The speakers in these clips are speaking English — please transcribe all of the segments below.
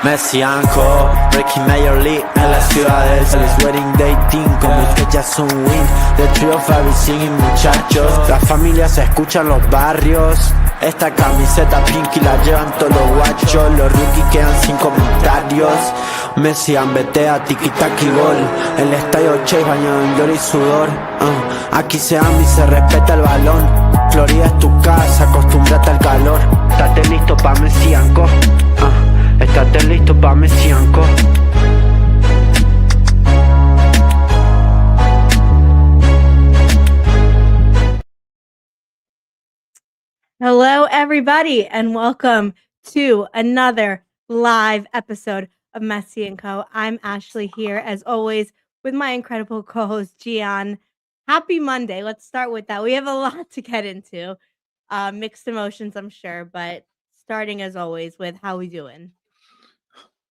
Messi and Co, Breaking Major League en las ciudades. El wedding dating como fechas un win. The trio of everything y muchachos. Las familias se escuchan los barrios. Esta camiseta pinky la llevan todos los guachos. Los rookies quedan sin comentarios. Messi ambetea, tiki-taki gol. El estadio Chase bañado en gloria y sudor. Aquí se ama y se respeta el balón. Florida es tu casa, acostúmbrate al calor. Estate listo pa' Messi and Co. Estate listo pa' Messi and Co. Hello, everybody, and welcome to another live episode of Messi and Co. I'm Ashley here, as always, with my incredible co-host, Gian. Happy Monday. Let's start with that. We have a lot to get into. Mixed emotions, I'm sure, but starting, as always, with how we doing?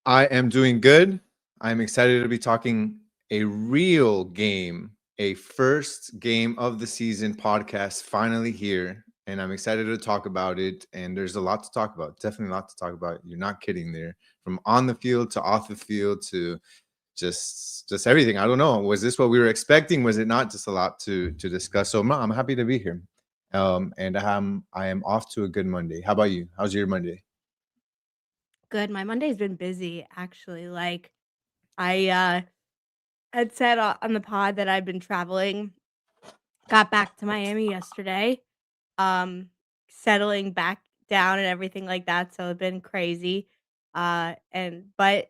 I am doing good. I'm excited to be talking a real game, a first game of the season podcast finally here. And I'm excited to talk about it. And there's a lot to talk about. Definitely a lot to talk about. You're not kidding there. From on the field to off the field to just everything. I don't know. Was this what we were expecting? Was it not? Just a lot to discuss. So I'm happy to be here. And I am off to a good Monday. How about you? How's your Monday? Good. My Monday's been busy, actually. Like, I had said on the pod that I'd been traveling. Got back to Miami yesterday. Settling back down and everything like that. So it's been crazy. But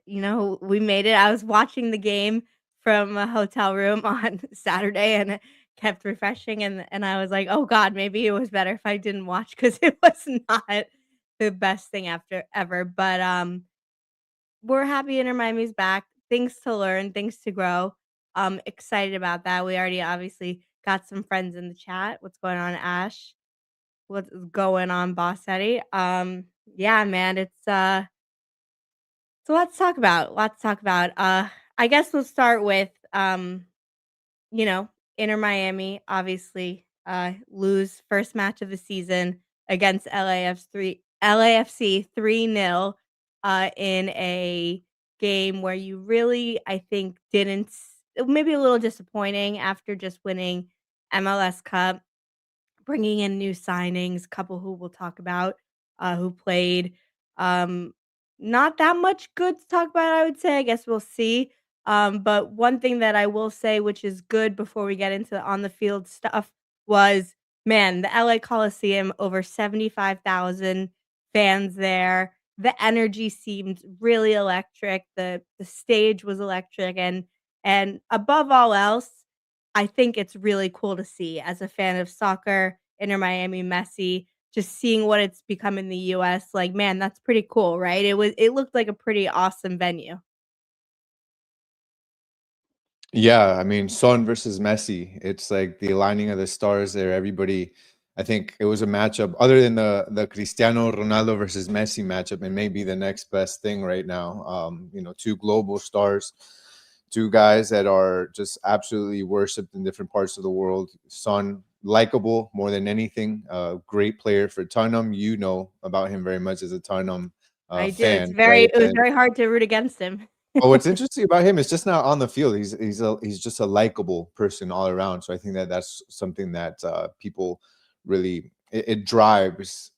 we made it. I was watching the game from a hotel room on Saturday and it kept refreshing and I was like, oh God, maybe it was better if I didn't watch because it was not the best thing ever. But we're happy Inter Miami's back. Things to learn, things to grow. Excited about that. We already obviously got some friends in the chat. What's going on, Ash? What's going on, Boss Eddie? Yeah, man, it's so let's talk about. I guess we'll start with Inter Miami obviously lose first match of the season against LAFC 3-0 in a game where you really, I think, didn't maybe a little disappointing after just winning MLS Cup, bringing in new signings, couple who we'll talk about, who played. Not that much good to talk about, I would say. I guess we'll see. But one thing that I will say, which is good before we get into the on the field stuff, was man, the LA Coliseum, over 75,000 fans there. The energy seemed really electric. The stage was electric, and above all else, I think it's really cool to see as a fan of soccer, Inter Miami, Messi, just seeing what it's become in the US. Like, man, that's pretty cool, right? It looked like a pretty awesome venue. Yeah, I mean, Son versus Messi. It's like the aligning of the stars there. Everybody, I think it was a matchup other than the Cristiano Ronaldo versus Messi matchup, and maybe the next best thing right now. Two global stars, two guys that are just absolutely worshipped in different parts of the world. Son, likable more than anything. Great player for Tottenham. You know about him very much as a Tottenham I do. fan, right? It was very hard to root against him. Oh, what's interesting about him is just not on the field. He's just a likable person all around. So I think that's something that people really it drives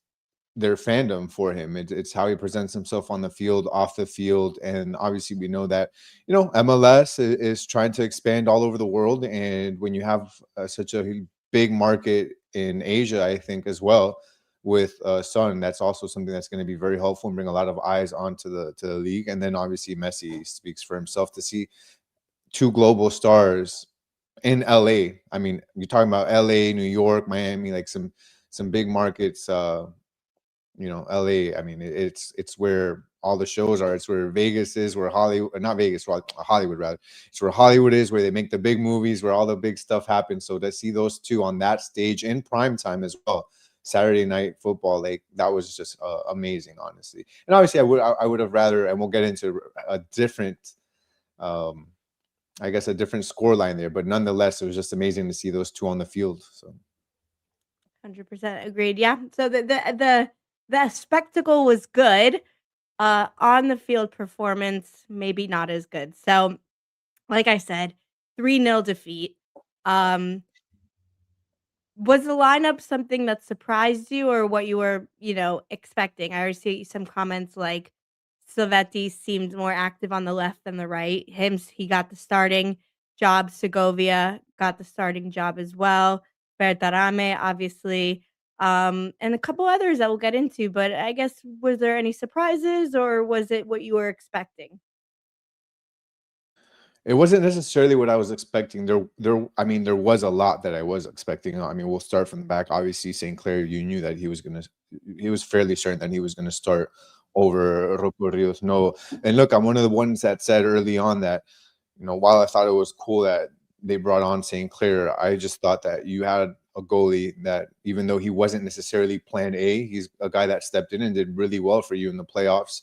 their fandom for him. It's how he presents himself on the field, off the field, and obviously we know that MLS is trying to expand all over the world, and when you have such a big market in Asia, I think as well with Son, that's also something that's going to be very helpful and bring a lot of eyes onto the league. And then obviously Messi speaks for himself. To see two global stars in LA. I mean, you're talking about LA, New York, Miami, like some big markets. LA. I mean, it's where all the shows are. It's where Vegas is, where Hollywood, not Vegas, Hollywood rather. It's where Hollywood is, where they make the big movies, where all the big stuff happens. So to see those two on that stage in prime time as well, Saturday night football, like that was just amazing, honestly. And obviously, I would have rather, and we'll get into a different, I guess, a different scoreline there. But nonetheless, it was just amazing to see those two on the field. So, 100% agreed. Yeah. So the spectacle was good. On the field performance, maybe not as good. So, like I said, 3-0 defeat. Um, was the lineup something that surprised you or what you were, expecting? I already see some comments like Silvetti seemed more active on the left than the right. He got the starting job. Segovia got the starting job as well. Bertarame, obviously, and a couple others that we'll get into. But I guess, was there any surprises or was it what you were expecting? It wasn't necessarily what I was expecting. I mean, there was a lot that I was expecting. I mean, we'll start from the back. Obviously, St. Clair, you knew that he was fairly certain that he was gonna start over Rocco Rios. No, and look, I'm one of the ones that said early on that, while I thought it was cool that they brought on St. Clair, I just thought that you had a goalie that, even though he wasn't necessarily plan A, he's a guy that stepped in and did really well for you in the playoffs.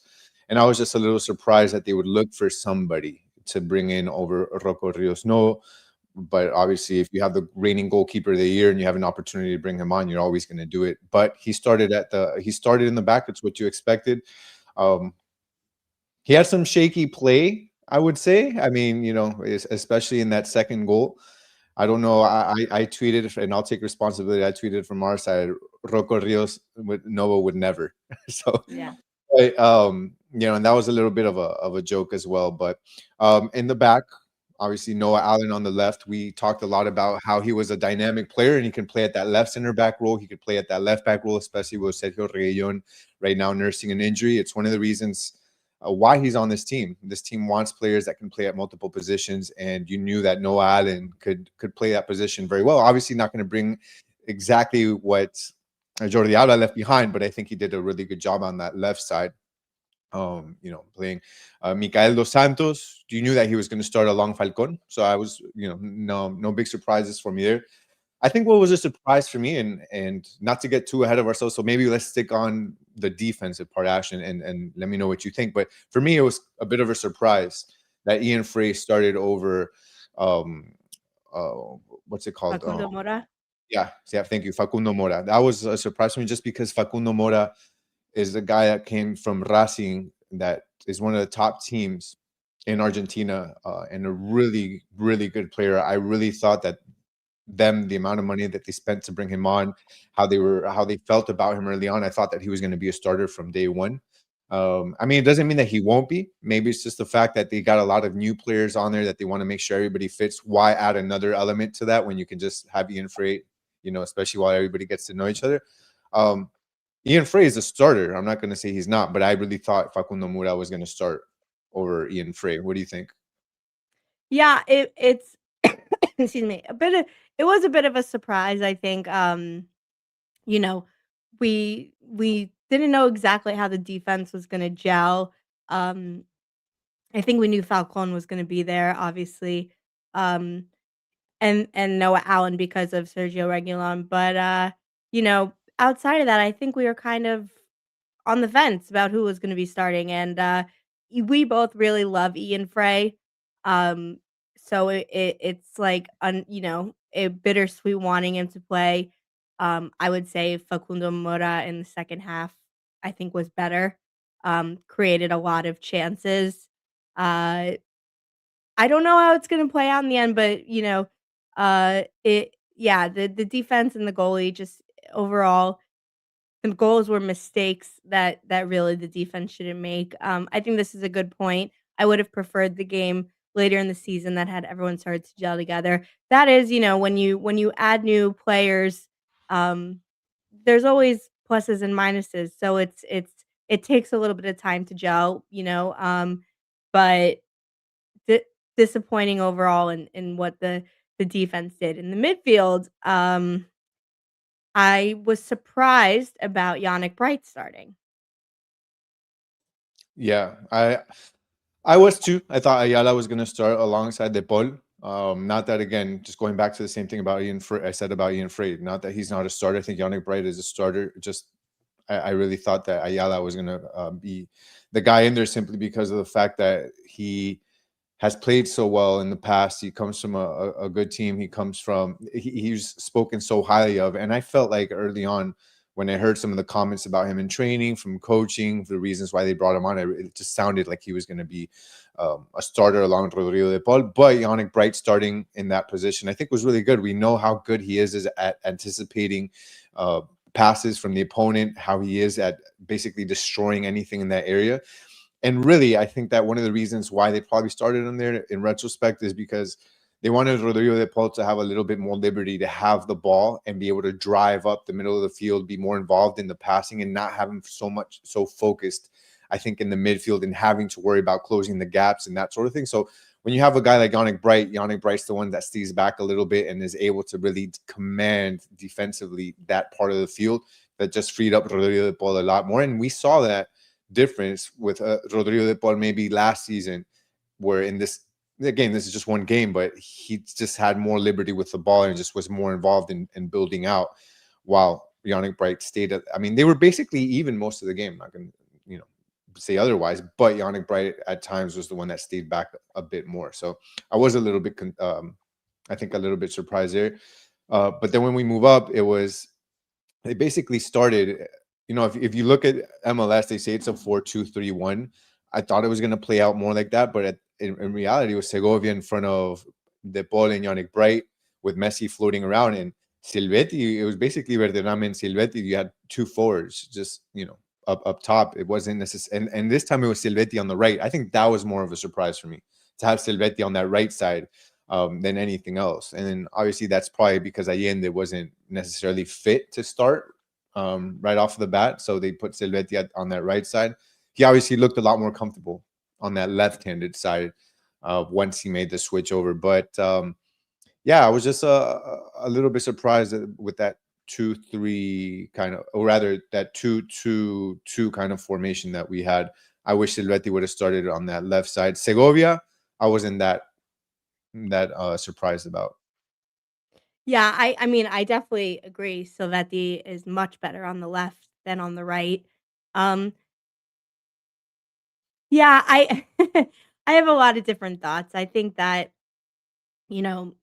And I was just a little surprised that they would look for somebody to bring in over Rocco Rios. No, but obviously, if you have the reigning goalkeeper of the year and you have an opportunity to bring him on, you're always going to do it. But he started in the back. That's what you expected. Um, he had some shaky play, I would say. I mean, especially in that second goal. I don't know. I tweeted, and I'll take responsibility. I tweeted from our side, Rocco Rios Nova would never. So, Yeah. but, and that was a little bit of a joke as well. But in the back, obviously Noah Allen on the left. We talked a lot about how he was a dynamic player and he can play at that left center back role. He could play at that left back role, especially with Sergio Reguilon right now nursing an injury. It's one of the reasons why he's on this team. This team wants players that can play at multiple positions, and you knew that Noah Allen could play that position very well. Obviously, not going to bring exactly what Jordi Alba left behind, but I think he did a really good job on that left side. Playing Micael Dos Santos. You knew that he was going to start along Falcon, so I was, no big surprises for me there. I think what was a surprise for me, and not to get too ahead of ourselves, so maybe let's stick on the defensive part, Ash, and let me know what you think. But for me, it was a bit of a surprise that Ian Frey started over, um, what's it called? Facundo Mora? Yeah, thank you, Facundo Mora. That was a surprise for me, just because Facundo Mora is the guy that came from Racing, that is one of the top teams in Argentina, and a really, really good player. I really thought that the amount of money that they spent to bring him on, how they felt about him early on, I thought that he was going to be a starter from day one. I mean, it doesn't mean that he won't be. Maybe it's just the fact that they got a lot of new players on there that they want to make sure everybody fits. Why add another element to that when you can just have Ian Frey, especially while everybody gets to know each other. Ian Frey is a starter. I'm not going to say he's not, but I really thought Facundo Mura was going to start over Ian Frey. What do you think? Yeah, it's excuse me, it was a bit of a surprise, I think. You know, we didn't know exactly how the defense was gonna gel. Um, I think we knew Falcon was gonna be there, obviously, um, and Noah Allen because of Sergio Reguilon, but, outside of that, I think we were kind of on the fence about who was gonna be starting, and, we both really love Ian Frey, um, so it's like, a bittersweet wanting him to play. I would say Facundo Mora in the second half, I think, was better, created a lot of chances. Uh, I don't know how it's gonna play out in the end, but, the defense and the goalie just overall the goals were mistakes that really the defense shouldn't make. I think this is a good point. I would have preferred the game later in the season that had everyone started to gel together. That is, when you add new players, um, there's always pluses and minuses. So it takes a little bit of time to gel, but di- disappointing overall in what the defense did in the midfield. I was surprised about Yannick Bright starting. Yeah, I was too. I thought Ayala was going to start alongside De Paul. Not that, again, just going back to the same thing about Ian Frey, I said about Ian Frey. Not that he's not a starter. I think Yannick Bright is a starter. Just I really thought that Ayala was going to be the guy in there, simply because of the fact that he has played so well in the past. He comes from a good team. He's spoken so highly of, and I felt like early on when I heard some of the comments about him in training, from coaching, the reasons why they brought him on, it just sounded like he was going to be a starter along with Rodrigo de Paul. But Yannick Bright starting in that position, I think, was really good. We know how good he is at anticipating passes from the opponent, how he is at basically destroying anything in that area. And really, I think that one of the reasons why they probably started him there in retrospect is because they wanted Rodrigo de Paul to have a little bit more liberty to have the ball and be able to drive up the middle of the field, be more involved in the passing, and not have him so focused, I think, in the midfield and having to worry about closing the gaps and that sort of thing. So when you have a guy like Yannick Bright's the one that stays back a little bit and is able to really command defensively that part of the field, that just freed up Rodrigo de Paul a lot more. And we saw that difference with Rodrigo de Paul maybe last season, where in this, again, this is just one game, but he just had more liberty with the ball and just was more involved in building out, while Yannick Bright stayed at, I mean, they were basically even most of the game. I'm not going to, say otherwise, but Yannick Bright at times was the one that stayed back a bit more. So I was a little bit, I think, a little bit surprised there. But then when we move up, they basically started, if you look at MLS, they say it's a 4-2-3-1. I thought it was going to play out more like that, but in reality, it was Segovia in front of De Paul and Yannick Bright, with Messi floating around, and Silvetti. It was basically Verderame and Silvetti. You had two forwards, just up top. It wasn't necessary, and this time it was Silvetti on the right. I think that was more of a surprise for me, to have Silvetti on that right side than anything else. And then obviously that's probably because Allende wasn't necessarily fit to start right off the bat, so they put Silvetti on that right side. He obviously looked a lot more comfortable on that left-handed side once he made the switch over. But yeah, I was just a little bit surprised with that 2-3 kind of, or rather that 2-2-2 kind of formation that we had. I wish Silvetti would have started on that left side. Segovia, I wasn't that surprised about. Yeah, I mean, I definitely agree. Silvetti is much better on the left than on the right. Um, yeah, I I have a lot of different thoughts. I think that, you know,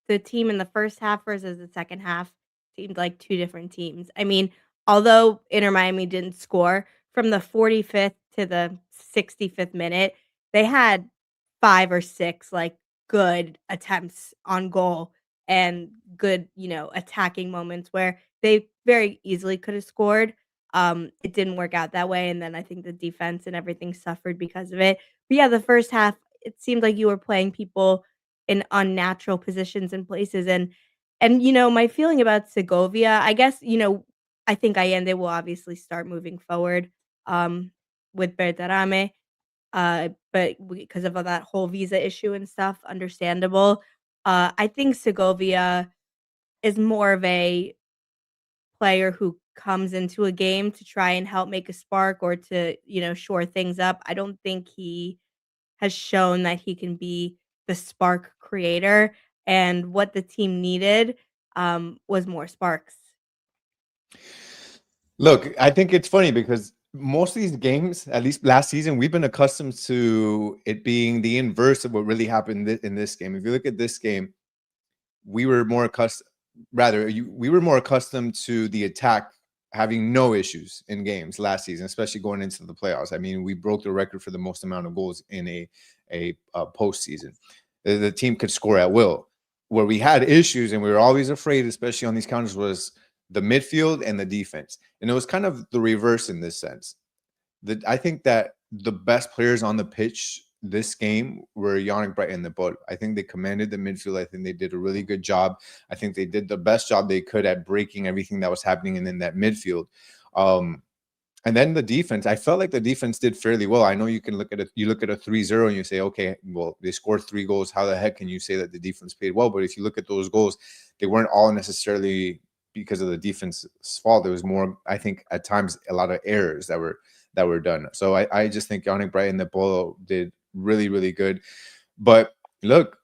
the team in the first half versus the second half seemed like two different teams. I mean, although Inter Miami didn't score, from the 45th to the 65th minute, they had 5 or 6, like, good attempts on goal and good, attacking moments where they very easily could have scored. It didn't work out that way, and then I think the defense and everything suffered because of it. But yeah, the first half, it seemed like you were playing people in unnatural positions and places, and my feeling about Segovia, I guess, I think Allende will obviously start moving forward, with Berterame, but because of all that whole visa issue and stuff, understandable. I think Segovia is more of a player who comes into a game to try and help make a spark or to, shore things up. I don't think he has shown that he can be the spark creator, and what the team needed, was more sparks. Look, I think it's funny because most of these games, at least last season, we've been accustomed to it being the inverse of what really happened in this game. If you look at this game, we were more accustomed, we were more accustomed to the attack having no issues in games last season, especially going into the playoffs. I mean, we broke the record for the most amount of goals in a postseason. The team could score at will. Where we had issues and we were always afraid, especially on these counters, was the midfield and the defense. And it was kind of the reverse in this sense. I think that the best players on the pitch this game were Yannick Bright and De Paul. I think they commanded the midfield. I think they did a really good job. I think they did the best job they could at breaking everything that was happening in that midfield. And then the defense, I felt like the defense did fairly well. I know you can look at a 3-0 and you say, okay, well, they scored 3 goals. How the heck can you say that the defense played well? But if you look at those goals, they weren't all necessarily because of the defense's fault. There was more, I think, at times, a lot of errors that were done. So I just think Yannick Bright and De Paul did really, really good. But look,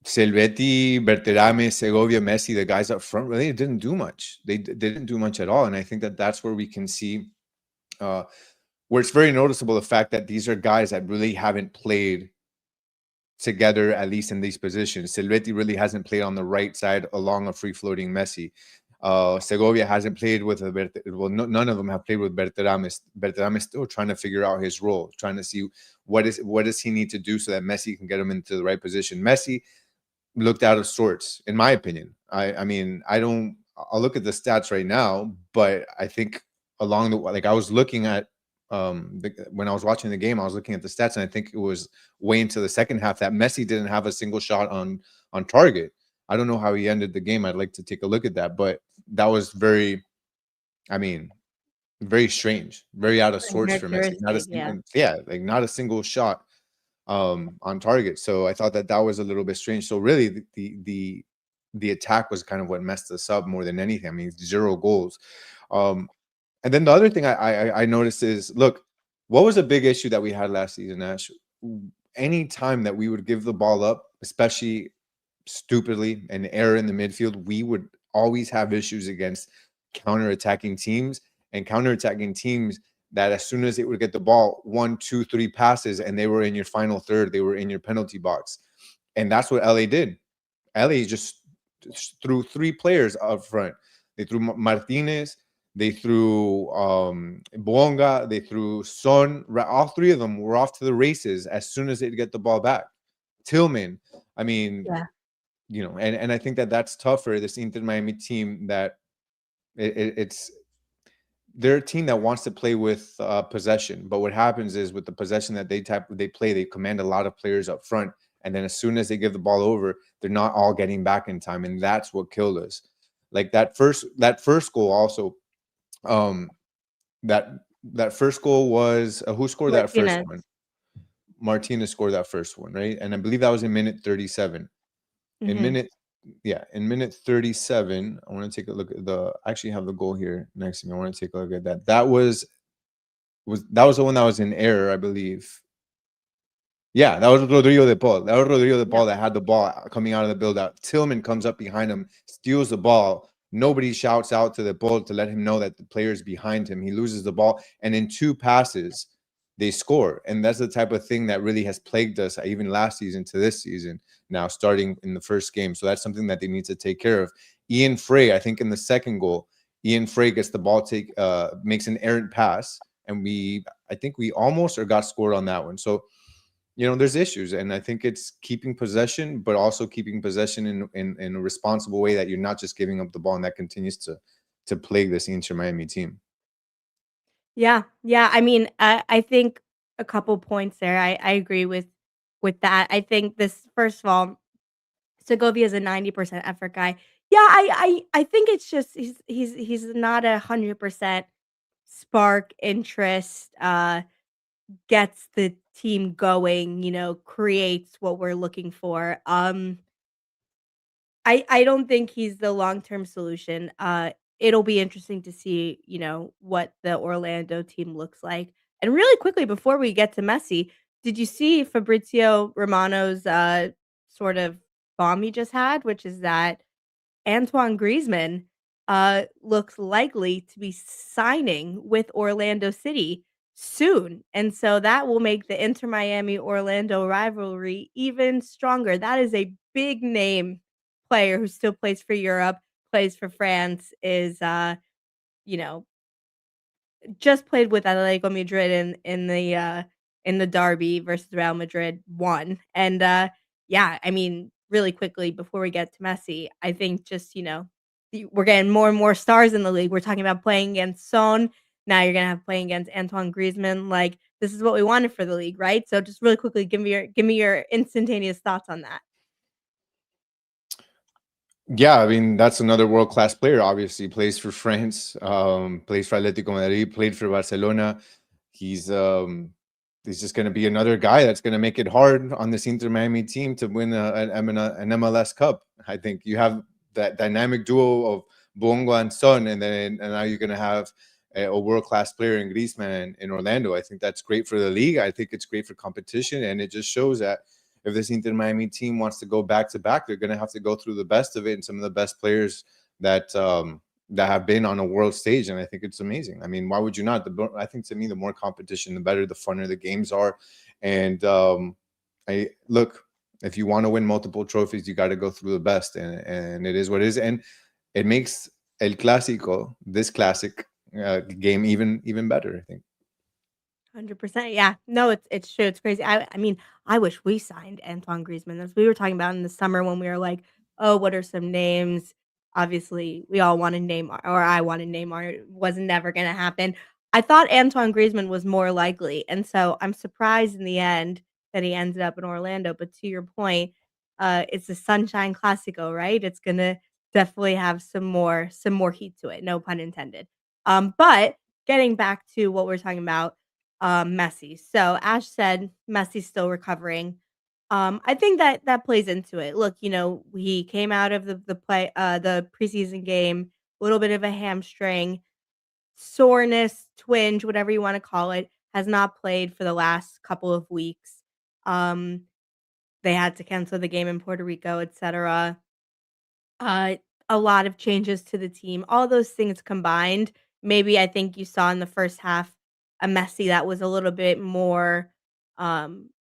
Silvetti, Berterame, Segovia, Messi, the guys up front, really didn't do much. They didn't do much at all. And I think that that's where we can see where it's very noticeable, the fact that these are guys that really haven't played together, at least in these positions. Silvetti really hasn't played on the right side along a free-floating Messi. Segovia hasn't played with none of them have played with Berterames. Berterames still trying to figure out his role, trying to see what does he need to do so that Messi can get him into the right position. Messi looked out of sorts, in my opinion. I mean, I'll look at the stats right now, but I think along the like I was looking at when I was watching the game, I was looking at the stats, and I think it was way into the second half that Messi didn't have a single shot on target. I don't know how he ended the game. I'd like to take a look at that, but that was very, I mean, very strange, very out of sorts for Messi. Not a Uncharacteristic, yeah. like not a single shot on target. So I thought that was a little bit strange. So really, the attack was kind of what messed us up more than anything. I mean, 0 goals. And then the other thing I noticed is, look, what was a big issue that we had last season, Ash? Any time that we would give the ball up, especially stupidly, an error in the midfield, we would always have issues against counterattacking teams that as soon as they would get the ball, 1, 2, 3 passes, and they were in your final third, they were in your penalty box. And that's what LA did. LA just threw 3 players up front. They threw Martinez, they threw Bonga, they threw Son. All 3 of them were off to the races as soon as they'd get the ball back. Tillman, I mean, Yeah. you know, and I think that that's tough for this Inter Miami team, that it's they're a team that wants to play with possession, but what happens is with the possession that they play, they command a lot of players up front, and then as soon as they give the ball over, they're not all getting back in time, and that's what killed us. Like that first goal also, that first goal was who scored that first Martinez. one? Martinez scored that first one, right? And I believe that was in minute 37. In Mhm. minute 37, I want to take a look at I actually have the goal here next to me. I want to take a look at that. That was the one that was in error, I believe. Yeah, that was Rodrigo de Paul. That was Rodrigo de Paul that had the ball coming out of the build-out. Tillman comes up behind him, steals the ball. Nobody shouts out to the Paul to let him know that the player is behind him. He loses the ball, and in 2 passes, they score. And that's the type of thing that really has plagued us, even last season to this season, now starting in the first game. So that's something that they need to take care of. Ian Frey, I think in the second goal, Ian Frey gets the ball, makes an errant pass, and I think we almost got scored on that one. So, you know, there's issues, and I think it's keeping possession, but also keeping possession in a responsible way, that you're not just giving up the ball, and that continues to plague this Inter Miami team. Yeah, yeah, I mean, I think a couple points there. I agree with that. I think this first of all, Segovia is a 90% effort guy. Yeah, I think it's just he's not 100% spark, interest, gets the team going, creates what we're looking for. I don't think he's the long-term solution. It'll be interesting to see, what the Orlando team looks like. And really quickly before we get to Messi, did you see Fabrizio Romano's sort of bomb he just had, which is that Antoine Griezmann looks likely to be signing with Orlando City soon. And so that will make the Inter Miami Orlando rivalry even stronger. That is a big name player who still plays for Europe, plays for France, is you know, just played with Atletico Madrid in the derby versus Real Madrid, won. And yeah, I mean, really quickly before we get to Messi, I think just, we're getting more and more stars in the league. We're talking about playing against Son. Now you're gonna have playing against Antoine Griezmann. Like this is what we wanted for the league, right? So just really quickly, give me your instantaneous thoughts on that. Yeah, I mean, that's another world-class player. Obviously, plays for France, plays for Atletico Madrid, played for Barcelona. He's um, he's just going to be another guy that's going to make it hard on this Inter Miami team to win an MLS Cup. I think you have that dynamic duo of Bongo and Son, and now you're going to have a world-class player in Griezmann in Orlando. I think that's great for the league. I think it's great for competition, and it just shows that if this Inter Miami team wants to go back to back, they're going to have to go through the best of it and some of the best players that have been on a world stage. And I think it's amazing. I mean, why would you not? I think to me, the more competition, the better, the funner the games are. And I look, if you want to win multiple trophies, you got to go through the best, and it is what it is. And it makes El Clásico, this classic game, even better, I think. 100%. Yeah. No, it's true. It's crazy. I mean, I wish we signed Antoine Griezmann. As we were talking about in the summer when we were like, "Oh, what are some names?" Obviously, we all wanted Neymar, or I wanted Neymar. It was never going to happen. I thought Antoine Griezmann was more likely, and so I'm surprised in the end that he ended up in Orlando. But to your point, it's a Sunshine Classico, right? It's gonna definitely have some more heat to it. No pun intended. But getting back to what we're talking about, Messi. So Ash said Messi's still recovering. I think that that plays into it. Look, he came out of the preseason game, a little bit of a hamstring, soreness, twinge, whatever you want to call it, has not played for the last couple of weeks. Um, they had to cancel the game in Puerto Rico, etc. Uh, a lot of changes to the team, all those things combined, maybe I think you saw in the first half a Messi that was a little bit more,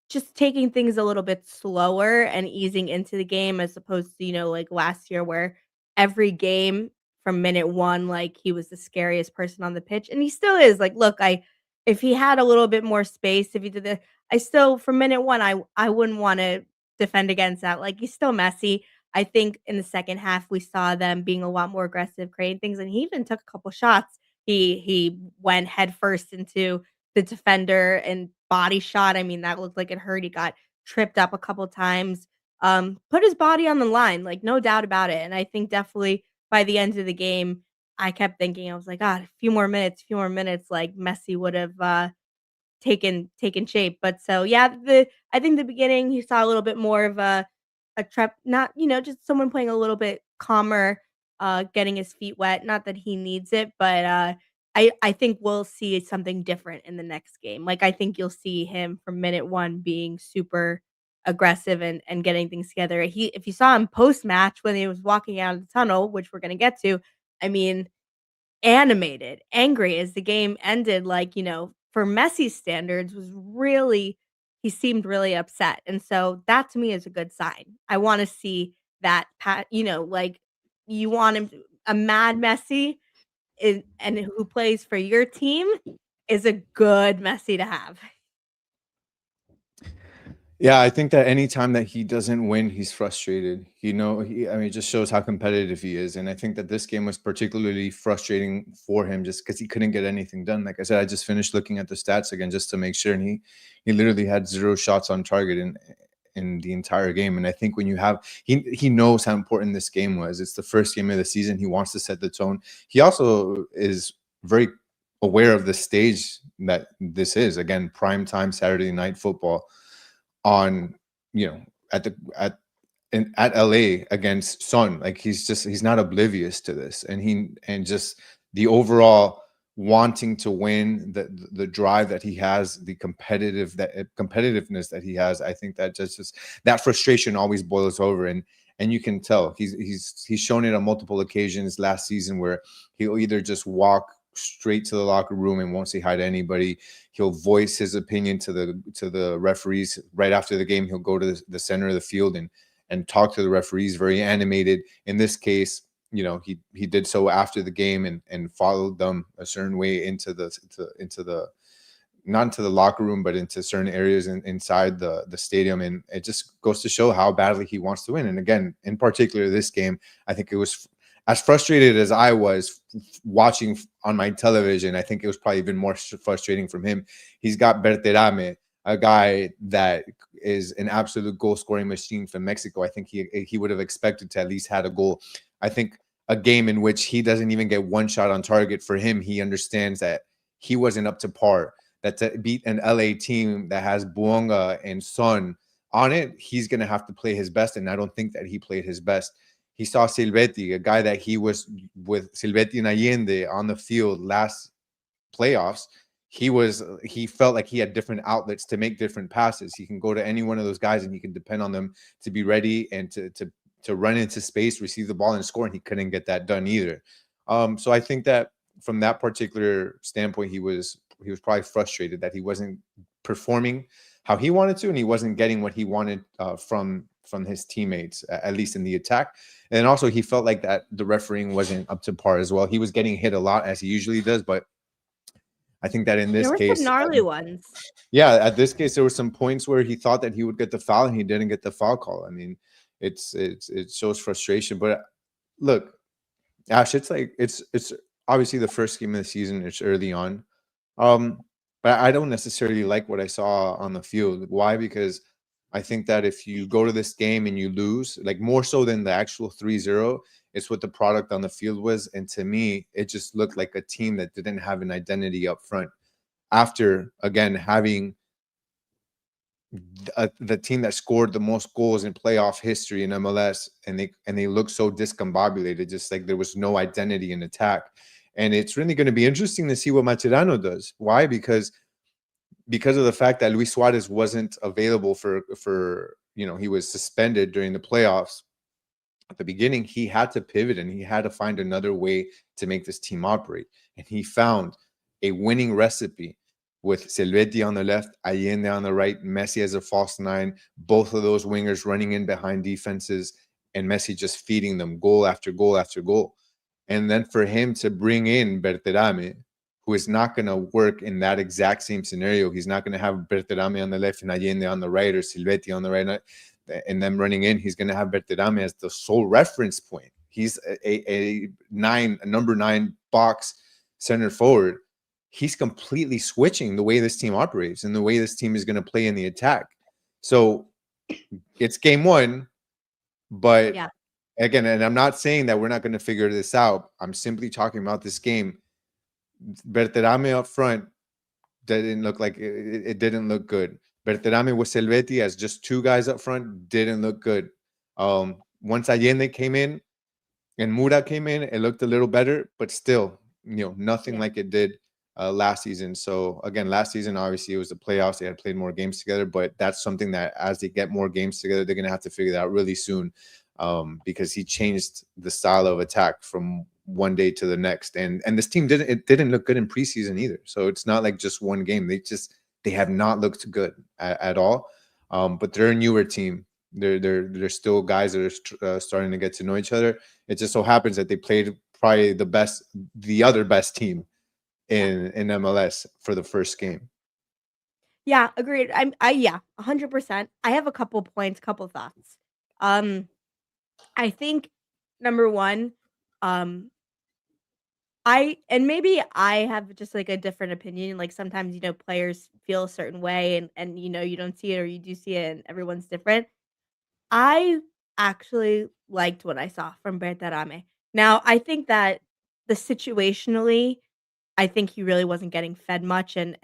just taking things a little bit slower and easing into the game as opposed to, like last year where every game from minute 1, like, he was the scariest person on the pitch, and he still is. Like, look, I if he had a little bit more space, if he did the I still from minute 1, I wouldn't wanna defend against that. Like, he's still Messi. I think in the second half, we saw them being a lot more aggressive, creating things, and he even took a couple shots. He went headfirst into the defender and body shot. I mean, that looked like it hurt. He got tripped up a couple times. Put his body on the line, like no doubt about it. And I think definitely by the end of the game, I kept thinking, I was like, God, a few more minutes, like Messi would have taken shape. But so yeah, the I think the beginning he saw a little bit more of a trap, not, just someone playing a little bit calmer, getting his feet wet. Not that he needs it, but I think we'll see something different in the next game. Like I think you'll see him from minute 1 being super aggressive and getting things together. If you saw him post match when he was walking out of the tunnel, which we're gonna get to, I mean, animated, angry as the game ended, like, for Messi's standards was really he seemed really upset, and so that to me is a good sign. I wanna see that like, you want him a mad Messi and who plays for your team is a good Messi to have. Yeah, I think that anytime that he doesn't win, he's frustrated. I mean, it just shows how competitive he is. And I think that this game was particularly frustrating for him just because he couldn't get anything done. Like I said, I just finished looking at the stats again just to make sure, and he literally had 0 shots on target in the entire game. And I think when you have he knows how important this game was. It's the first game of the season. He wants to set the tone. He also is very aware of the stage that this is. Again, prime time Saturday night football on at the at LA against Son. Like he's not oblivious to this, and just the overall wanting to win, the drive that he has, the competitiveness that he has. I think that just that frustration always boils over, and you can tell he's shown it on multiple occasions last season where he'll either just walk straight to the locker room and won't say hi to anybody. He'll voice his opinion to the referees right after the game. He'll go to the center of the field and talk to the referees, very animated. In this case, he did so after the game and followed them a certain way into the not into the locker room, but into certain areas inside the stadium. And it just goes to show how badly he wants to win. And again, in particular, this game, I think it was as frustrated as I was watching on my television. I think it was probably even more frustrating from him. He's got Berterame, a guy that is an absolute goal scoring machine for Mexico. I think he would have expected to at least had a goal. I think a game in which he doesn't even get 1 shot on target, for him, he understands that he wasn't up to par. That to beat an LA team that has Buonga and Son on it, he's going to have to play his best. And I don't think that he played his best. He saw Silvetti, a guy that he was with Silvetti and Allende on the field last playoffs. He felt like he had different outlets to make different passes. He can go to any one of those guys and he can depend on them to be ready and to run into space, receive the ball, and score. And he couldn't get that done either. So I think that from that particular standpoint, he was probably frustrated that he wasn't performing how he wanted to, and he wasn't getting what he wanted from from his teammates, at least in the attack. And also he felt like that the refereeing wasn't up to par as well. He was getting hit a lot as he usually does, but I think that in this There were case, some gnarly ones. yeah, at this case, there were some points where he thought that he would get the foul and he didn't get the foul call. I mean, it shows frustration. But look, Ash, it's obviously the first game of the season. It's early on, but I don't necessarily like what I saw on the field. Why? Because I think that if you go to this game and you lose, like more so than the actual 3-0, it's what the product on the field was. And to me, it just looked like a team that didn't have an identity up front. After again having the team that scored the most goals in playoff history in MLS, and they look so discombobulated, just like there was no identity in attack. And it's really going to be interesting to see what Macherano does. Why? Because of the fact that Luis Suarez wasn't available for he was suspended during the playoffs. At the beginning, he had to pivot and he had to find another way to make this team operate. And he found a winning recipe with Silvetti on the left, Allende on the right, Messi as a false nine, both of those wingers running in behind defenses, and Messi just feeding them goal after goal after goal. And then for him to bring in Berterame, who is not going to work in that exact same scenario. He's not going to have Berterame on the left and Allende on the right, or Silvetti on the right, and then running in. He's going to have Berterame as the sole reference point. He's a number 9 box center forward. He's completely switching the way this team operates and the way this team is going to play in the attack. So it's game one, but again, and I'm not saying that we're not going to figure this out. I'm simply talking about this game. Berterame up front didn't look like it didn't look good. Berterame with Silvetti as just 2 guys up front didn't look good. Once Allende came in and Mura came in, it looked a little better, but still, nothing like it did last season. So again, last season, obviously it was the playoffs. They had played more games together, but that's something that as they get more games together, they're going to have to figure that out really soon, because he changed the style of attack from one day to the next. And this team didn't look good in preseason either. So it's not like just one game. They have not looked good at all. But they're a newer team. They're still guys that are starting to get to know each other. It just so happens that they played probably the other best team in MLS for the first game. Yeah, agreed. 100%. I have a couple points, couple thoughts. I think number one, maybe I have just like a different opinion. Like sometimes, players feel a certain way and you don't see it or you do see it and everyone's different. I actually liked what I saw from Berterame. Now, I think that situationally, I think he really wasn't getting fed much and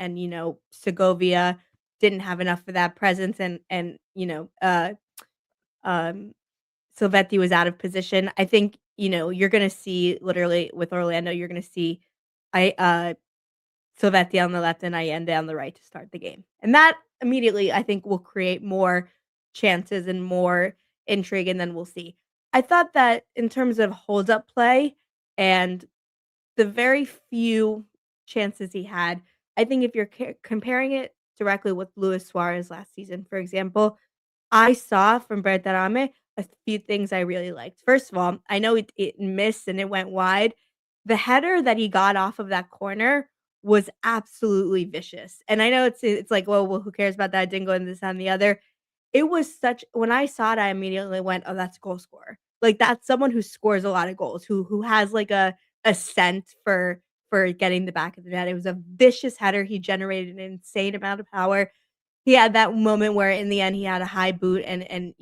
Segovia didn't have enough of that presence and Silvetti was out of position. I think, you're gonna see literally with Orlando, you're gonna see Silvetti on the left and Allende on the right to start the game. And that immediately I think will create more chances and more intrigue, and then we'll see. I thought that in terms of hold up play and the very few chances he had, I think if you're comparing it directly with Luis Suarez last season, for example, I saw from Berterame a few things I really liked. First of all, I know it missed and it went wide. The header that he got off of that corner was absolutely vicious. And I know it's like, well, who cares about that? It didn't go in this and the other. It was when I saw it, I immediately went, "Oh, that's a goal scorer." Like that's someone who scores a lot of goals, who has like a scent for getting the back of the net. It was a vicious header. He generated an insane amount of power. He had that moment where in the end he had a high boot and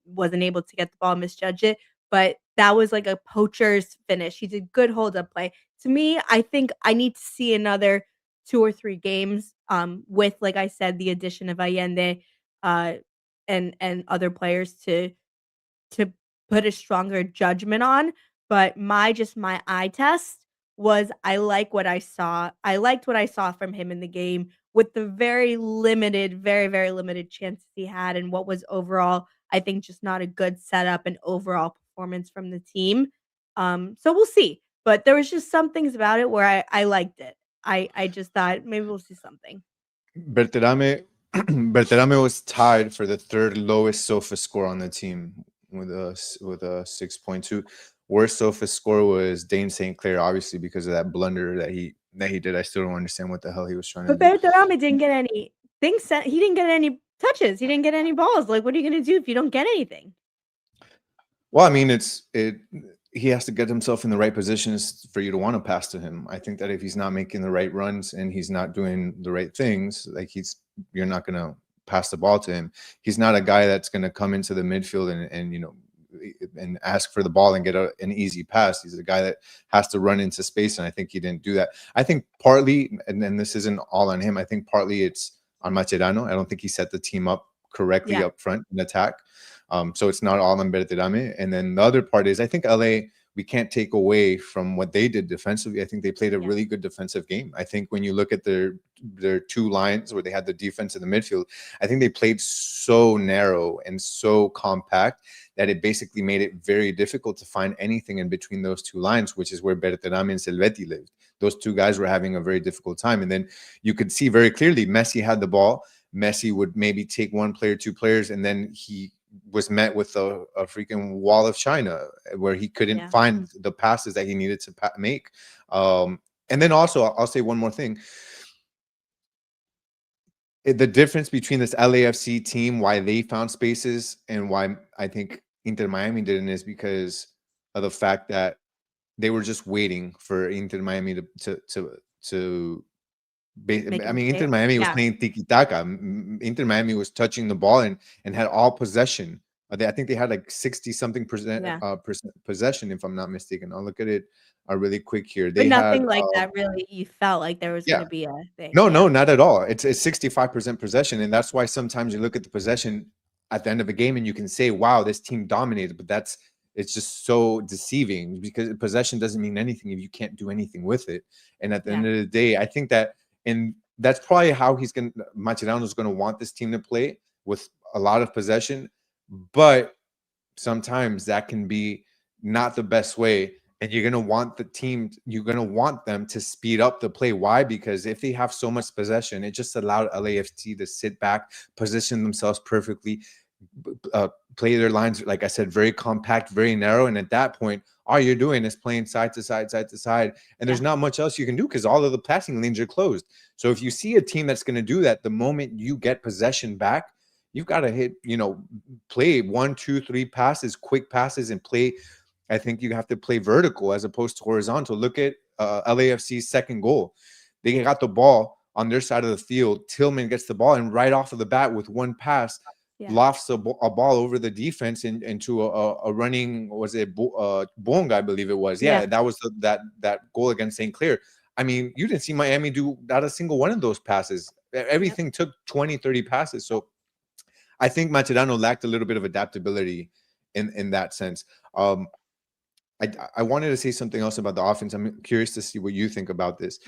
wasn't able to get the ball, misjudged it. But that was like a poacher's finish. He did good hold up play. To me, I think I need to see another 2 or 3 games with, like I said, the addition of Allende and other players to put a stronger judgment on. But my eye test was I like what I saw. I liked what I saw from him in the game with the very limited, very, very limited chances he had and what was overall, I think, just not a good setup and overall performance from the team. So we'll see. But there was just some things about it where I liked it. I just thought maybe we'll see something. Berterame, Berterame was tied for the third lowest SOFA score on the team with a 6.2. Worst SOFA score was Dane St. Clair, obviously because of that blunder that he did. I still don't understand what the hell he was trying to But do. Berterame didn't get any things sent. He didn't get any touches. He didn't get any balls. Like, what are you gonna do if you don't get anything? Well, I mean, he has to get himself in the right positions for you to want to pass to him. I think that if he's not making the right runs and he's not doing the right things, like you're not going to pass the ball to him. He's not a guy that's going to come into the midfield and ask for the ball and get an easy pass. He's a guy that has to run into space, and I think he didn't do that. I think partly, and then this isn't all on him, I think partly it's on Mascherano. I don't think he set the team up correctly up front in attack. So it's not all on Berterame. And then the other part is I think LA, we can't take away from what they did defensively. I think they played a really good defensive game. I think when you look at their two lines where they had the defense and the midfield, I think they played so narrow and so compact that it basically made it very difficult to find anything in between those two lines, which is where Berterame and Silvetti lived. Those two guys were having a very difficult time. And then you could see very clearly Messi had the ball. Messi would maybe take one player, two players, and then he was met with a freaking wall of China where he couldn't find the passes that he needed to make. And then also, I'll say one more thing. The difference between this LAFC team, why they found spaces and why I think Inter Miami didn't, is because of the fact that they were just waiting for Inter Miami to I mean, Inter Miami was playing tiki-taka. Inter Miami was touching the ball and had all possession. I think they had like 60-something percent possession, if I'm not mistaken. I'll look at it really quick here. They But nothing had like that really you felt like there was going to be a thing. No, not at all. It's 65% possession, and that's why sometimes you look at the possession at the end of a game and you can say, wow, this team dominated, but it's just so deceiving because possession doesn't mean anything if you can't do anything with it. And at the end of the day, I think that, and that's probably how Mascherano's going to want this team to play, with a lot of possession, but sometimes that can be not the best way. And you're going to want them to speed up the play. Why? Because if they have so much possession, it just allowed LAFC to sit back, position themselves perfectly, play their lines, like I said, very compact, very narrow. And at that point, all you're doing is playing side to side, side to side. And there's not much else you can do because all of the passing lanes are closed. So if you see a team that's going to do that, the moment you get possession back, you've got to play 1, 2, 3 passes, quick passes, and play. I think you have to play vertical as opposed to horizontal. Look at LAFC's second goal. They got the ball on their side of the field. Tillman gets the ball, and right off of the bat with one pass, lofts a ball over the defense into a running, was it Bonga, I believe it was. Yeah, that was that goal against St. Clair. I mean, you didn't see Miami do not a single one of those passes. Everything took 20, 30 passes. So I think Mascherano lacked a little bit of adaptability in that sense. I wanted to say something else about the offense. I'm curious to see what you think about this.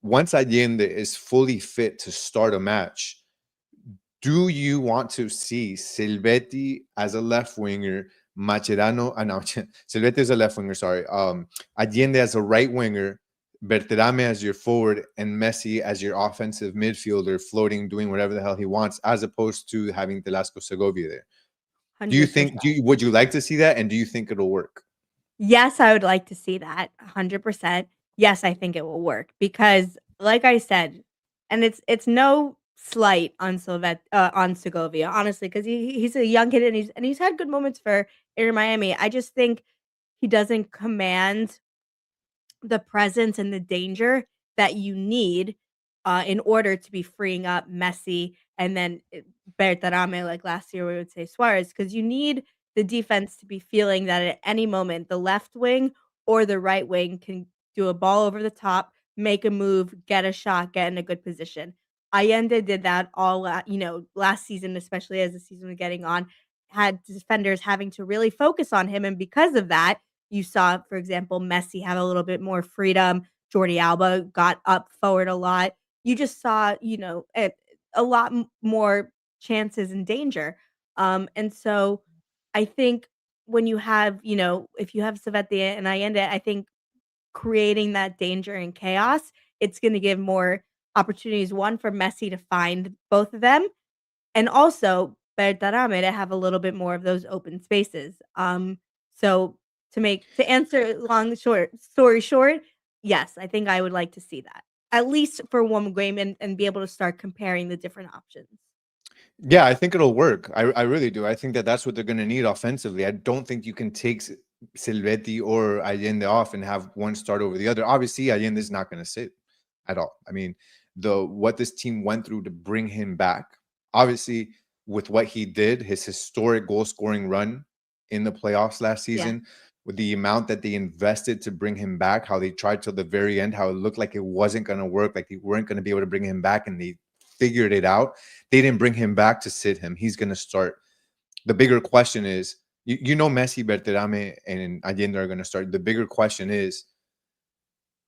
Once Allende is fully fit to start a match, do you want to see Silvetti as a left winger, Mascherano, Silvetti is a left winger, sorry, Allende as a right winger, Berterame as your forward, and Messi as your offensive midfielder, floating, doing whatever the hell he wants, as opposed to having Velasco Segovia there? 100%. Do you think? Would you like to see that, and do you think it'll work? Yes, I would like to see that 100%. Yes, I think it will work because, like I said, and it's no slight on Segovia, honestly, because he's a young kid and he's had good moments for Inter Miami. I just think he doesn't command the presence and the danger that you need in order to be freeing up Messi and then Berterame, like last year we would say Suarez, because you need the defense to be feeling that at any moment the left wing or the right wing can do a ball over the top, make a move, get a shot, get in a good position. Allende did that all, last season, especially as the season was getting on, had defenders having to really focus on him. And because of that, you saw, for example, Messi have a little bit more freedom. Jordi Alba got up forward a lot. You just saw, a lot more chances and danger. And so I think when you have, if you have Silvetti and Allende, I think creating that danger and chaos, it's going to give more opportunities, one for Messi to find both of them, and also Bertarame to have a little bit more of those open spaces. So to answer long short story short, yes, I think I would like to see that at least for one game and be able to start comparing the different options. Yeah, I think it'll work. I really do. I think that that's what they're going to need offensively. I don't think you can take Silvetti or Allende off and have one start over the other. Obviously, Allende is not going to sit at all. I mean, the what this team went through to bring him back, obviously, with what he did, his historic goal scoring run in the playoffs last Yeah. season, with the amount that they invested to bring him back, how they tried till the very end, how it looked like it wasn't going to work, like they weren't going to be able to bring him back, and they figured it out. They didn't bring him back to sit him. He's going to start. The bigger question is, you know, Messi, Berterame, and Allende are going to start. The bigger question is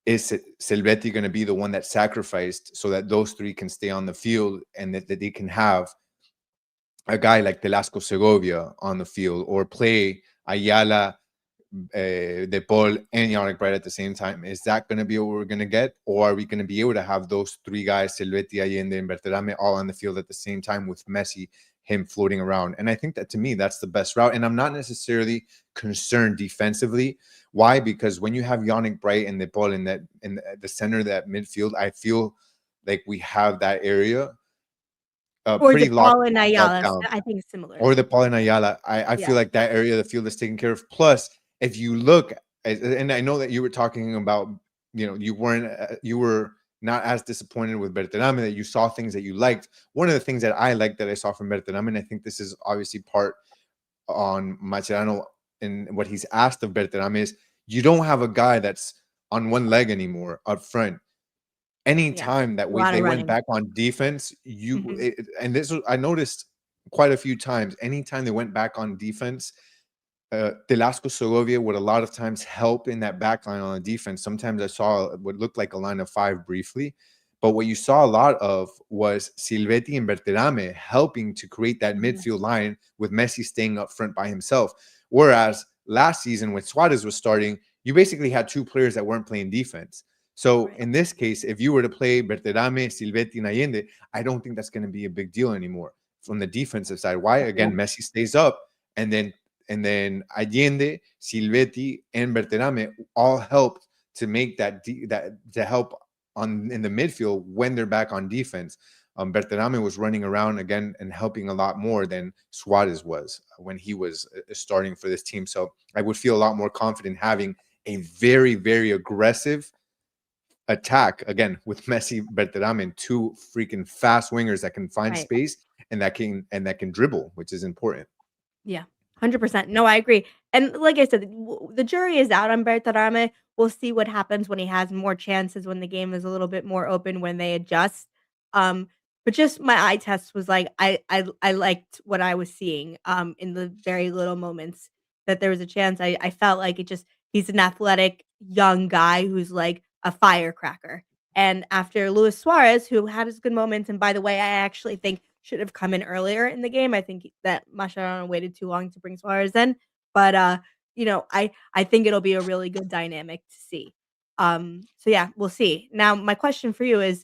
Silvetti going to be the one that sacrificed so that those three can stay on the field and that they can have a guy like Velasco Segovia on the field, or play Ayala, De Paul, and Yannick Bright at the same time? Is that going to be what we're going to get? Or are we going to be able to have those three guys, Silvetti, Allende, and Berterame, all on the field at the same time with Messi, him floating around? And I think that, to me, that's the best route. And I'm not necessarily concerned defensively. Why? Because when you have Yannick Bright and De Paul in the center of that midfield, I feel like we have that area Or pretty De Paul and locked Ayala, down. I think similar. Or the Paul and Ayala. I Yeah. feel like that area of the field is taken care of. Plus, if you look, and I know that you were talking about, you were not as disappointed with Berterame, that you saw things that you liked. One of the things that I liked that I saw from Berterame, and I think this is obviously part on Mascherano and what he's asked of Berterame, is you don't have a guy that's on one leg anymore up front. Anytime that A lot of they went running. back on defense, Mhm. and this I noticed quite a few times. Anytime they went back on defense, Velasco Segovia would a lot of times help in that back line on the defense. Sometimes I saw what looked like a line of five briefly, but what you saw a lot of was Silvetti and Berterame helping to create that Mhm. midfield line, with Messi staying up front by himself. Whereas last season, when Suarez was starting, you basically had two players that weren't playing defense. So Right. in this case, if you were to play Berterame, Silvetti, and Allende, I don't think that's going to be a big deal anymore from the defensive side. Why? Yeah. Again, Messi stays up, and then Allende, Silvetti, and Berterame all helped to make that to help in the midfield when they're back on defense. Berterame was running around again and helping a lot more than Suarez was when he was starting for this team. So I would feel a lot more confident having a very, very aggressive attack again with Messi, Berterame, and two freaking fast wingers that can find Right. space and that can dribble, which is important. Yeah, 100%. No, I agree. And like I said, the jury is out on Bertarame. We'll see what happens when he has more chances, when the game is a little bit more open, when they adjust. Um, but just my eye test was like I liked what I was seeing in the very little moments that there was a chance. I felt like he's an athletic young guy who's like a firecracker. And after Luis Suarez, who had his good moments, and by the way, I actually think should have come in earlier in the game. I think that Mascherano waited too long to bring Suarez in, but I think it'll be a really good dynamic to see. So yeah, we'll see. Now, my question for you is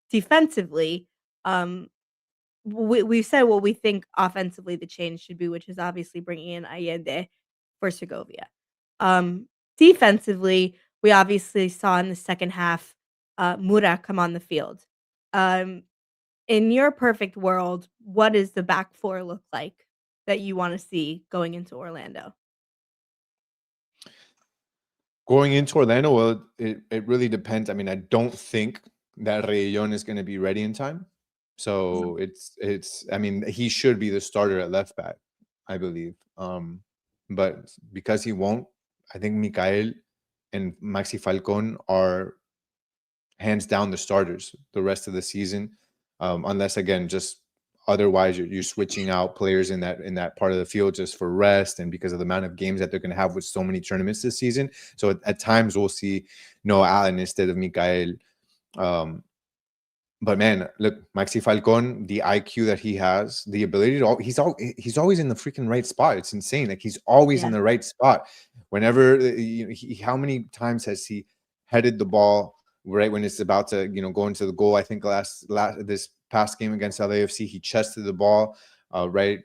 defensively. Um, we said what we think offensively the change should be, which is obviously bringing in Allende for Segovia. Um, Defensively, we obviously saw in the second half Mura come on the field. Um, in your perfect world, what does the back four look like that you wanna see going into Orlando? Going into Orlando, well, it really depends. I mean, I don't think that Reguilon is going to be ready in time. Mhm. So it's. I mean, he should be the starter at left back, I believe. But because he won't, I think Mikael and Maxi Falcon are hands down the starters the rest of the season, unless again just otherwise you're switching out players in that part of the field just for rest and because of the amount of games that they're going to have with so many tournaments this season. So at times we'll see Noah Allen instead of Mikael. Um, but man, look, Maxi Falcon, the IQ that he has, the ability to he's always in the freaking right spot. It's insane. Like he's always in Yeah. the right spot. Whenever how many times has he headed the ball right when it's about to, go into the goal. I think this past game against LAFC, he chested the ball, right,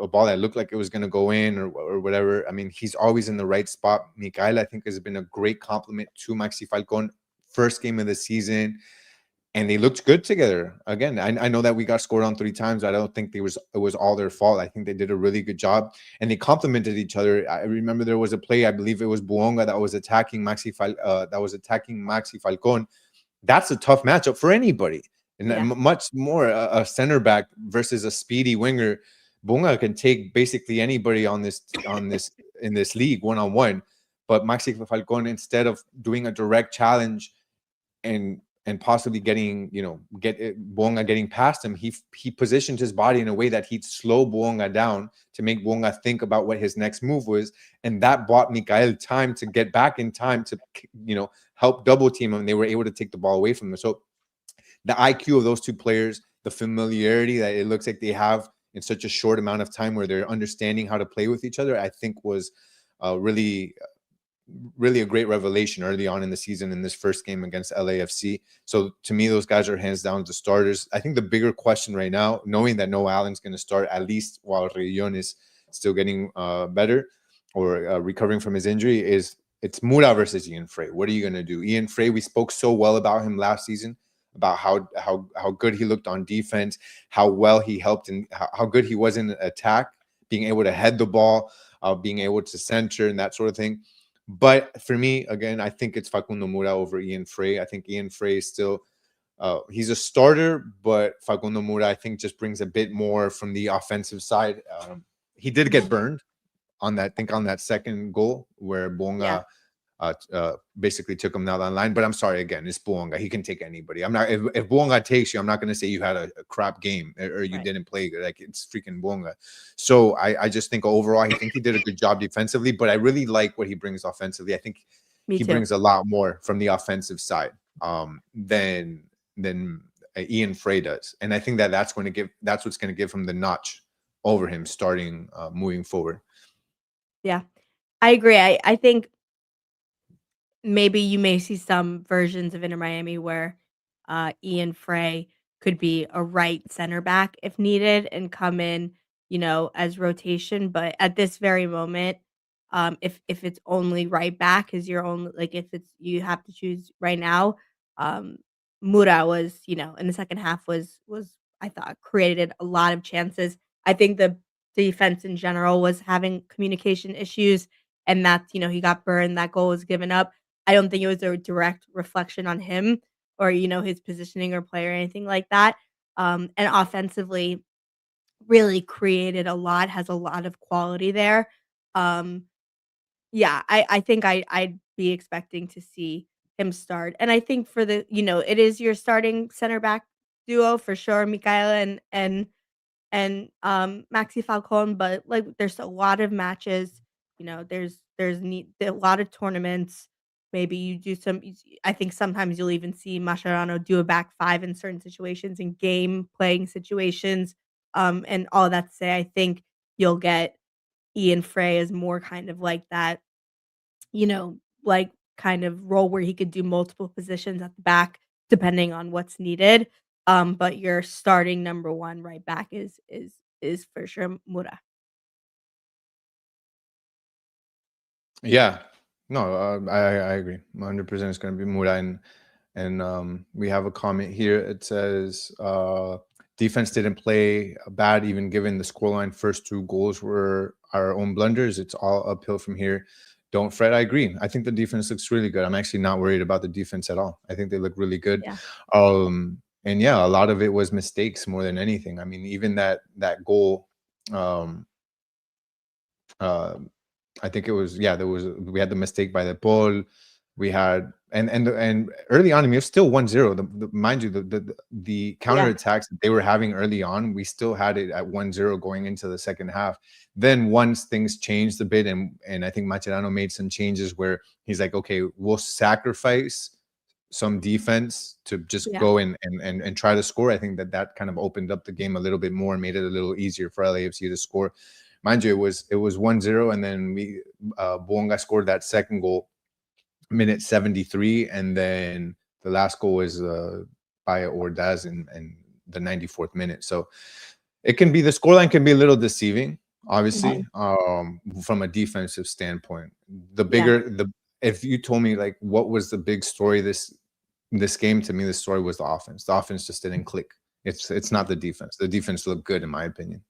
a ball that looked like it was going to go in or whatever. I mean, he's always in the right spot. Mikael, I think, has been a great compliment to Maxi Falcon. First game of the season, and they looked good together. Again, I know that we got scored on 3 times. I don't think it was all their fault. I think they did a really good job, and they complemented each other. I remember there was a play, I believe it was Buonga, that was attacking Maxi Falcon. That's a tough matchup for anybody, and much more a center back versus a speedy winger. Buonga can take basically anybody in this league one-on-one, but Maxi Falcon, instead of doing a direct challenge and possibly getting Buonga getting past him, he positioned his body in a way that he'd slow Buonga down to make Buonga think about what his next move was, and that bought Mikael time to get back in time to help double team him, and they were able to take the ball away from him. So the IQ of those two players, the familiarity that it looks like they have in such a short amount of time, where they're understanding how to play with each other, I think was really a great revelation early on in the season in this first game against LAFC. So to me, those guys are hands down the starters. I think the bigger question right now, knowing that Noah Allen's going to start at least while Reguilón is still getting better or recovering from his injury, it's Mura versus Ian Frey. What are you going to do? Ian Frey, we spoke so well about him last season, about how good he looked on defense, how well he helped, and how good he was in attack, being able to head the ball, being able to center and that sort of thing. But for me, again, I think it's Facundo Mura over Ian Frey. I think Ian Frey is still he's a starter, but Facundo Mura, I think, just brings a bit more from the offensive side. He did get burned on that second goal where Buonga basically took him down the line. But I'm sorry, again, it's Buonga. He can take anybody. I'm not, if Buonga takes you, I'm not going to say you had a crap game or you didn't play good. Like, it's freaking Buonga. So I just think overall, I think he did a good job defensively, but I really like what he brings offensively. I think he brings a lot more from the offensive side than Ian Frey does. And I think that's what's going to give him the notch over him starting moving forward. Yeah, I agree. I think maybe you may see some versions of Inter Miami where Ian Frey could be a right center back if needed and come in, as rotation. But at this very moment, if it's only right back is your only, like, if it's you have to choose right now, Mura was, in the second half was I thought created a lot of chances. I think the defense in general was having communication issues, and that's, he got burned. That goal was given up. I don't think it was a direct reflection on him or, his positioning or play or anything like that. And offensively, really created a lot, has a lot of quality there. Yeah, I think I'd be expecting to see him start. And I think for the, it is your starting center back duo for sure, Mikael and Maxi Falcon, but, like, there's a lot of matches, there's a lot of tournaments. Maybe you do I think sometimes you'll even see Mascherano do a back five in certain situations, in game playing situations. And all that to say, I think you'll get Ian Frey as more kind of like that, like, kind of role where he could do multiple positions at the back depending on what's needed. But your starting number one right back is for sure Mura. Yeah, no, I agree. 100% it's going to be Mura, and we have a comment here. It says defense didn't play bad, even given the scoreline. First 2 goals were our own blunders. It's all uphill from here. Don't fret. I agree. I think the defense looks really good. I'm actually not worried about the defense at all. I think they look really good. Yeah. And yeah, a lot of it was mistakes more than anything. I mean, even that goal, I think it was, we had the mistake by the ball. We had and early on, I mean, it was still 1-0. Mind you, the counterattacks that they were having early on, we still had it at 1-0 going into the second half. Then once things changed a bit, and I think Mascherano made some changes where he's like, okay, we'll sacrifice some defense to just go and try to score. I think that kind of opened up the game a little bit more and made it a little easier for LAFC to score. Mind you, it was 1-0, and then Buonga scored that second goal minute 73, and then the last goal was by Ordaz in the 94th minute. So it can be, the scoreline can be a little deceiving, obviously, from a defensive standpoint. If you told me like what was the big story this game, to me the story was the offense. The offense just didn't click. It's not the defense. The defense looked good in my opinion.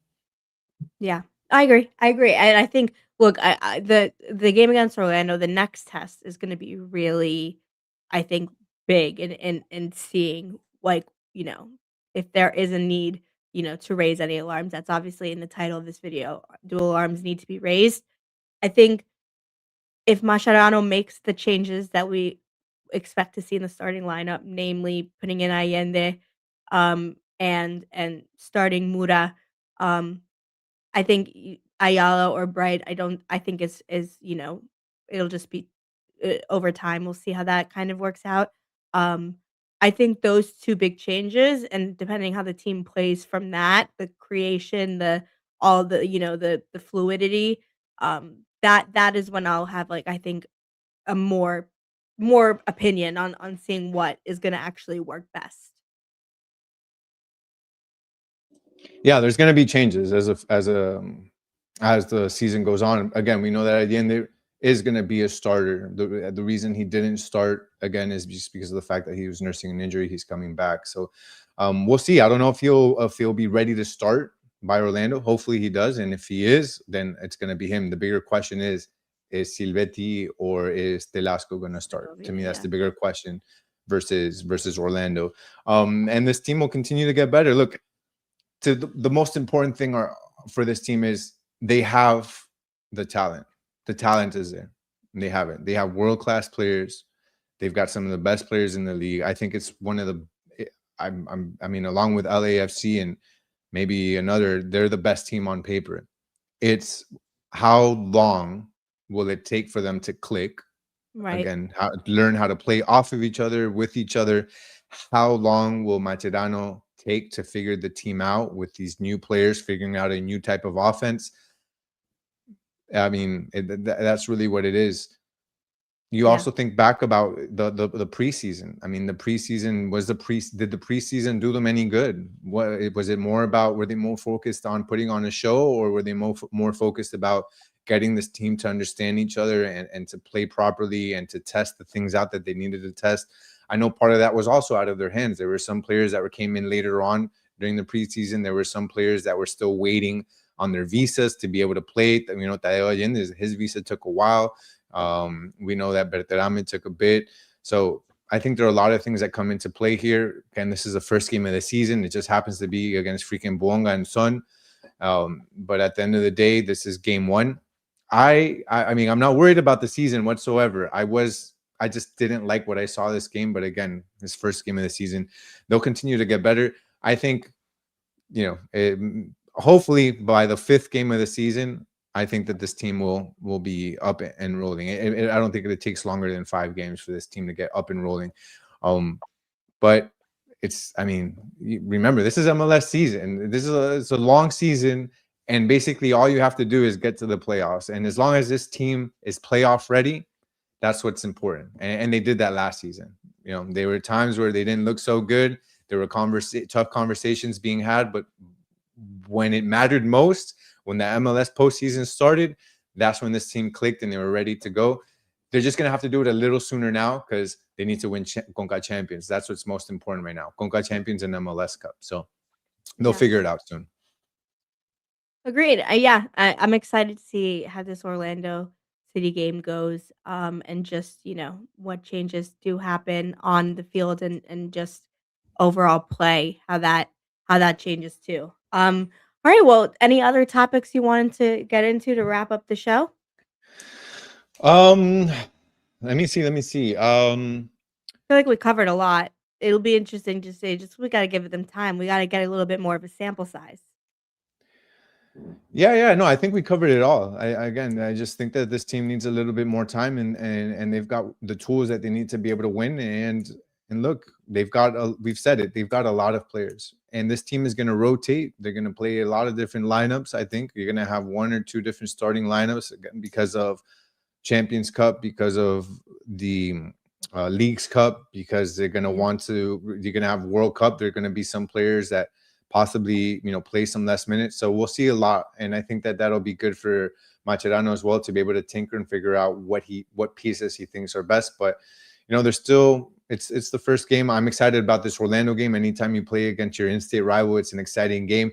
Yeah, I agree. And I think, look, the game against Orlando, the next test is going to be really, I think, big in seeing, like, if there is a need, to raise any alarms. That's obviously in the title of this video. Do alarms need to be raised? I think if Mascherano makes the changes that we expect to see in the starting lineup, namely putting in Allende, and starting Mura, I think Ayala or Bright, I think it'll just be, over time, we'll see how that kind of works out. Um, I think those 2 big changes, and depending how the team plays from that, the creation, all the, the fluidity, that is when I'll have, like, I think, a more opinion on seeing what is gonna actually work best. Yeah, there's going to be changes as the season goes on. Again, we know that at the end there is going to be a starter. The reason he didn't start again is just because of the fact that he was nursing an injury. He's coming back, so we'll see. I don't know if he'll be ready to start by Orlando. Hopefully he does, and if he is, then it's going to be him. The bigger question is Silvetti or is Telasco going to start? To me, that's the bigger question versus Orlando. And this team will continue to get better. Look, the most important thing for this team is they have the talent. The talent is there. And they have it. They have world-class players. They've got some of the best players in the league. I think it's one of the I mean, along with LAFC and maybe another, they're the best team on paper. It's how long will it take for them to click? Right. Again, learn how to play off of each other, with each other. How long will Mascherano take to figure the team out with these new players, figuring out a new type of offense? I mean, that's really what it is. You also think back about the preseason. I mean, the preseason did the preseason do them any good? What was it more about? Were they more focused on putting on a show, or were they more focused about getting this team to understand each other and to play properly and to test the things out that they needed to test? I know part of that was also out of their hands. There were some players that came in later on during the preseason. There were some players that were still waiting on their visas to be able to play. You know, Tadeo Allende, his visa took a while. We know that Berterame took a bit. So I think there are a lot of things that come into play here. Again, this is the first game of the season. It just happens to be against freaking Buonga and Son. But at the end of the day, this is game 1. I mean, I'm not worried about the season whatsoever. I just didn't like what I saw this game. But again, this first game of the season, they'll continue to get better. I think, hopefully by the 5th game of the season, I think that this team will be up and rolling. I don't think it takes longer than 5 games for this team to get up and rolling. But I mean, remember, this is MLS season. It's a long season, and basically all you have to do is get to the playoffs. And as long as this team is playoff ready, that's what's important. And they did that last season. There were times where they didn't look so good. There were tough conversations being had, but when it mattered most, when the MLS postseason started, that's when this team clicked and they were ready to go. They're just going to have to do it a little sooner now because they need to win Conca Champions. That's what's most important right now. Conca Champions and MLS Cup. So they'll figure it out soon. Agreed. I'm excited to see how this Orlando City game goes, and just, what changes do happen on the field and just overall play, how that changes too. All right, well, any other topics you wanted to get into to wrap up the show? Let me see. I feel like we covered a lot. It'll be interesting to see. Just we got to give them time. We got to get a little bit more of a sample size. Yeah. No, I think we covered it all. I just think that this team needs a little bit more time, and they've got the tools that they need to be able to win. And look, we've said it, they've got a lot of players, and this team is going to rotate. They're going to play a lot of different lineups. I think you're going to have 1 or 2 different starting lineups again because of Champions Cup, because of the Leagues Cup, because they're going to want to, you're going to have World Cup. There are going to be some players that possibly, play some less minutes. So we'll see a lot. And I think that that'll be good for Macherano as well, to be able to tinker and figure out what pieces he thinks are best. But, there's still, it's the first game. I'm excited about this Orlando game. Anytime you play against your in-state rival, it's an exciting game.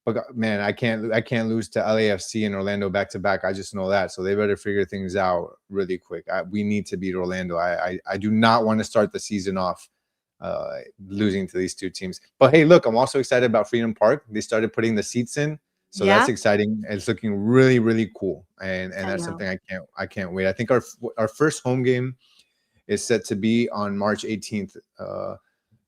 But man, I can't lose to LAFC and Orlando back to back. I just know that. So they better figure things out really quick. We need to beat Orlando. I do not want to start the season off losing to these two teams. But hey, look, I'm also excited about Freedom Park. They started putting the seats in. So that's exciting. It's looking really, really cool. And that's something I can't wait. I think our first home game is set to be on March 18th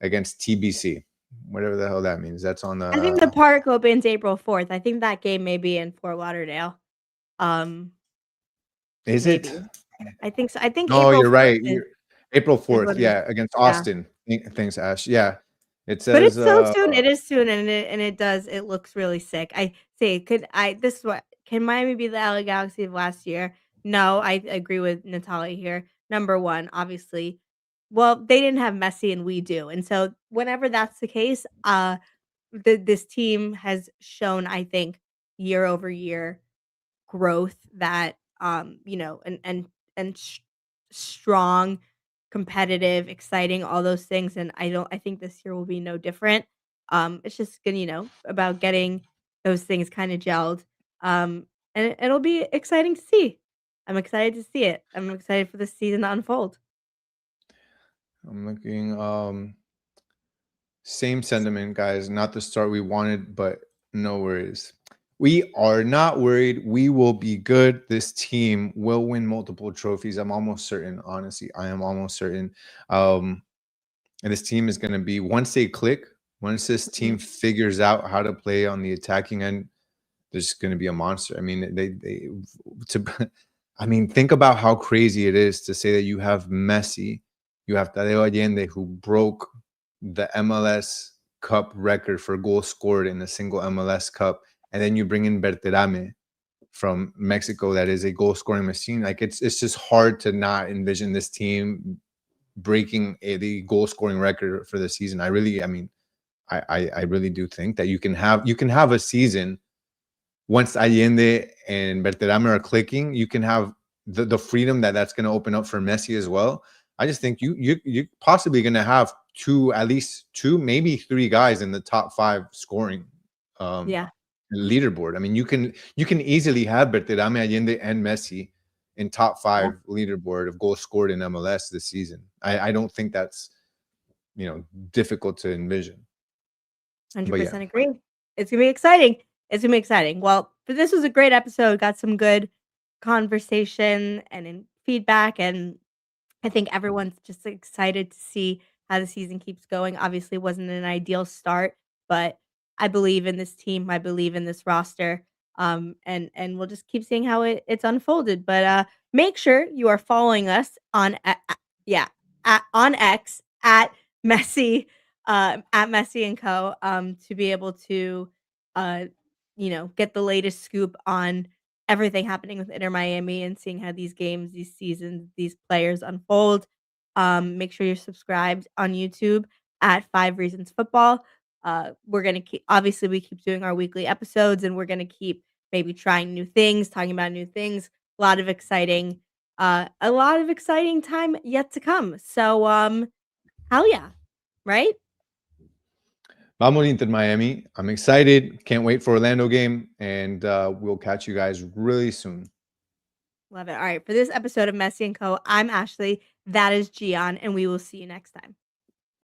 against TBC. Whatever the hell that means. That's on the. I think the park opens April 4th. I think that game may be in Fort Lauderdale. Is maybe. it? I think so. I think. No, April you're right. 4th April 4th. Yeah, against Austin. Thanks, Ash. Yeah, it says. But it's so soon. It is soon, and it looks really sick. I say, can Miami be the LA Galaxy of last year? No, I agree with Natalia here. Number one, obviously. Well, they didn't have Messi, and we do, and so whenever that's the case, this team has shown, I think, year over year growth that strong, competitive, exciting, all those things, and I think this year will be no different. It's just gonna, about getting those things kind of gelled. And it'll be exciting to see. I'm excited to see it. I'm excited for this season to unfold. I'm looking. Same sentiment, guys. Not the start we wanted, but no worries. We are not worried. We will be good. This team will win multiple trophies. I'm almost certain. Honestly, I am almost certain. And this team is going to be, once they click, once this team figures out how to play on the attacking end, there's going to be a monster. I mean, think about how crazy it is to say that you have Messi, you have Tadeo Allende, who broke the MLS Cup record for goals scored in a single MLS Cup, and then you bring in Berterame from Mexico, that is a goal scoring machine. Like, it's just hard to not envision this team breaking the goal scoring record for the season. I really do think that you can have a season once Allende and Berterame are clicking. You can have the freedom that's going to open up for Messi as well. I just think you're possibly going to have at least two, maybe three guys in the top 5 scoring leaderboard. I mean, you can easily have Berterame, Allende, and Messi in top 5 leaderboard of goals scored in MLS this season. I don't think that's difficult to envision. 100% agree. It's gonna be exciting. It's gonna be exciting. Well, but this was a great episode. Got some good conversation and feedback, and I think everyone's just excited to see how the season keeps going. Obviously, it wasn't an ideal start, but I believe in this team. I believe in this roster. And we'll just keep seeing how it's unfolded. But make sure you are following us on on X at Messi and Co. To be able to get the latest scoop on everything happening with Inter Miami and seeing how these games, these seasons, these players unfold. Make sure you're subscribed on YouTube at 5 Reasons Football. We're going to obviously we keep doing our weekly episodes, and we're going to keep maybe trying new things, talking about new things. A lot of exciting time yet to come. So, hell yeah. Right? Vamos Inter Miami. I'm excited. Can't wait for Orlando game, and we'll catch you guys really soon. Love it. All right. For this episode of Messi and Co., I'm Ashley. That is Gian, and we will see you next time.